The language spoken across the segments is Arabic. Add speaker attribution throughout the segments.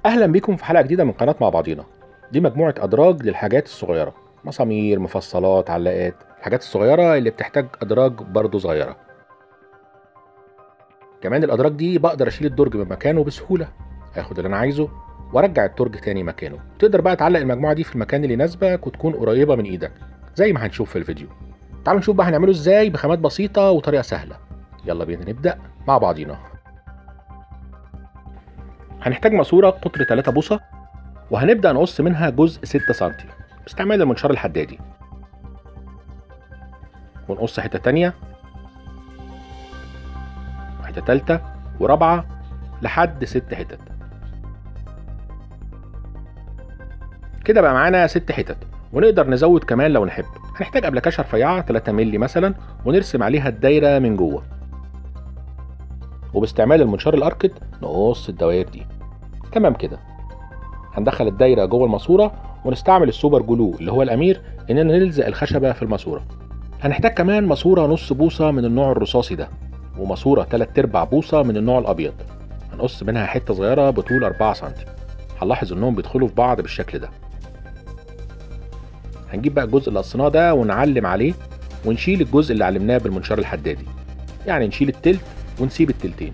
Speaker 1: اهلا بيكم في حلقه جديده من قناه مع بعضينا. دي مجموعه ادراج للحاجات الصغيره، مسامير، مفصلات، علاقات، الحاجات الصغيره اللي بتحتاج ادراج برضو صغيره. كمان الادراج دي بقدر اشيل الدرج من مكانه بسهوله، اخد اللي انا عايزه وارجع الدرج تاني مكانه. تقدر بقى تعلق المجموعه دي في المكان اللي يناسبك وتكون قريبه من ايدك زي ما هنشوف في الفيديو. تعالوا نشوف بقى هنعمله ازاي بخامات بسيطه وطريقه سهله. يلا بينا نبدا مع بعضينا. هنحتاج ماسوره قطر 3 بوصه، وهنبدأ نقص منها جزء 6 سم باستعمال المنشار الحدادي، ونقص حتة تانية وحتة تالتة ورابعة لحد 6 حتت. كده بقى معانا 6 حتت، ونقدر نزود كمان لو نحب. هنحتاج أبلكاشة رفيعة 3 مللي مثلا، ونرسم عليها الدايرة من جوه، وباستعمال المنشار الأركت نقص الدوائر دي. تمام كده. هندخل الدايره جوه الماسوره، ونستعمل السوبر جلو اللي هو الامير اننا نلزق الخشبه في الماسوره. هنحتاج كمان ماسوره نص بوصه من النوع الرصاصي ده، وماسوره 3/4 بوصه من النوع الابيض. هنقص منها حته صغيره بطول 4 سم. هنلاحظ انهم بيدخلوا في بعض بالشكل ده. هنجيب بقى الجزء اللي قصيناه ده ونعلم عليه، ونشيل الجزء اللي علمناه بالمنشار الحدادي، يعني نشيل التلت ونسيب التلتين.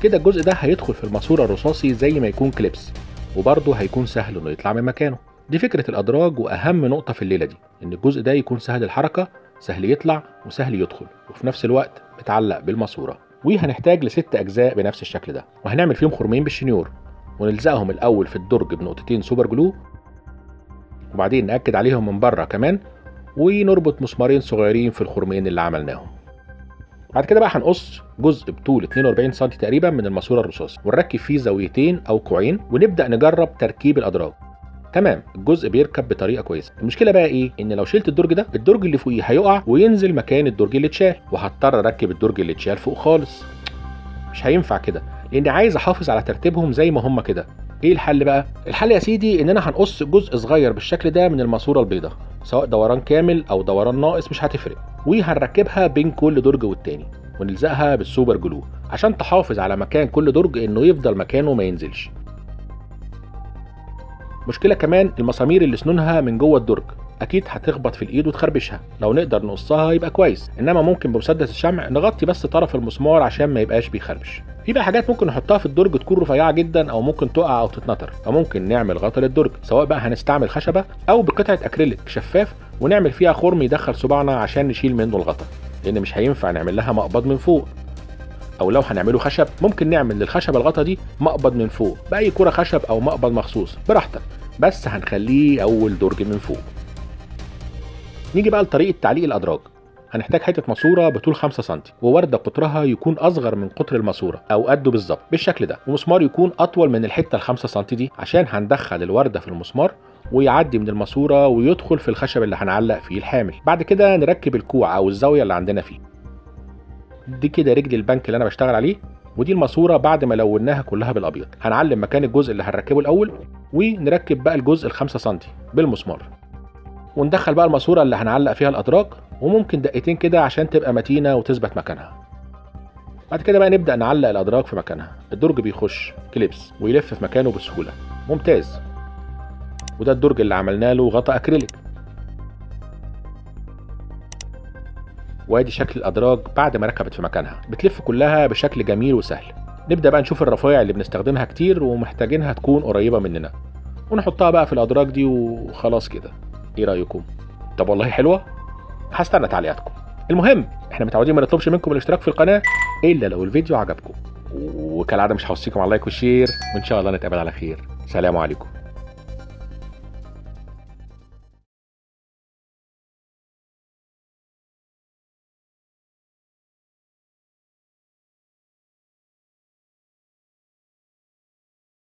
Speaker 1: كده الجزء ده هيدخل في الماسوره الرصاصي زي ما يكون كليبس، وبرضه هيكون سهل انه يطلع من مكانه. دي فكره الادراج، واهم نقطه في الليله دي ان الجزء ده يكون سهل الحركه، سهل يطلع وسهل يدخل، وفي نفس الوقت متعلق بالماسوره. وهنحتاج ل6 اجزاء بنفس الشكل ده، وهنعمل فيهم خرمين بالشنيور، ونلزقهم الاول في الدرج بنقطتين سوبر جلو، وبعدين ناكد عليهم من بره كمان، ونربط مسمارين صغيرين في الخرمين اللي عملناهم. بعد كده بقى هنقص جزء بطول 42 سم تقريبا من الماسوره الرصاصي، ونركب فيه زاويتين او كوعين، ونبدا نجرب تركيب الادراج. تمام، الجزء بيركب بطريقه كويسه. المشكله بقى ايه؟ ان لو شلت الدرج ده، الدرج اللي فوقيه هيقع وينزل مكان الدرج اللي اتشال، وهضطر اركب الدرج اللي اتشال فوق خالص. مش هينفع كده، لاني عايز احافظ على ترتيبهم زي ما هم كده. ايه الحل بقى؟ الحل يا سيدي اننا هنقص جزء صغير بالشكل ده من الماسوره البيضاء، سواء دوران كامل او دوران ناقص مش هتفرق، وهنركبها بين كل درج والتاني، ونلزقها بالسوبر جلو عشان تحافظ على مكان كل درج انه يفضل مكانه ما ينزلش. مشكله كمان المسامير اللي سنونها من جوه الدرج اكيد هتخبط في الايد وتخربشها. لو نقدر نقصها يبقى كويس، انما ممكن بمسدس الشمع نغطي بس طرف المسمار عشان ما يبقاش بيخربش. في بقى حاجات ممكن نحطها في الدرج تكون رفيعه جدا، او ممكن تقع او تتنطر، فممكن نعمل غطا للدرج، سواء بقى هنستعمل خشبه او بقطعه اكريليك شفاف، ونعمل فيها خرم يدخل صباعنا عشان نشيل منه الغطا، لان مش هينفع نعمل لها مقبض من فوق. او لو هنعمله خشب ممكن نعمل للخشب الغطا دي مقبض من فوق باي كره خشب او مقبض مخصوص براحتك، بس هنخليه اول درج من فوق. نيجي بقى لطريقه تعليق الادراج. هنحتاج حته ماسوره بطول 5 سم، وورده قطرها يكون اصغر من قطر الماسوره او قده بالظبط بالشكل ده، ومسمار يكون اطول من الحته ال5 سم دي، عشان هندخل الورده في المسمار ويعدي من الماسوره ويدخل في الخشب اللي هنعلق فيه الحامل. بعد كده نركب الكوع او الزاويه اللي عندنا فيه. دي كده رجل البنك اللي انا بشتغل عليه، ودي الماسوره بعد ما لوناها كلها بالابيض. هنعلم مكان الجزء اللي هنركبه الاول، ونركب بقى الجزء ال5 سم بالمسمار، وندخل بقى الماسوره اللي هنعلق فيها الادراج، وممكن دقيقتين كده عشان تبقى متينه وتثبت مكانها. بعد كده بقى نبدا نعلق الادراج في مكانها. الدرج بيخش كليبس ويلف في مكانه بسهوله. ممتاز. وده الدرج اللي عملنا له غطاء اكريليك. وادي شكل الادراج بعد ما ركبت في مكانها، بتلف كلها بشكل جميل وسهل. نبدا بقى نشوف الرفايع اللي بنستخدمها كتير ومحتاجينها تكون قريبه مننا، ونحطها بقى في الادراج دي وخلاص كده. ايه رايكم؟ طب والله حلوه؟ هستنى تعليقاتكم. المهم احنا متعودين ما نطلبش منكم الاشتراك في القناه الا لو الفيديو عجبكم، وكالعاده مش هوصيكم على اللايك والشير، وان شاء الله نتقابل على خير. سلام عليكم.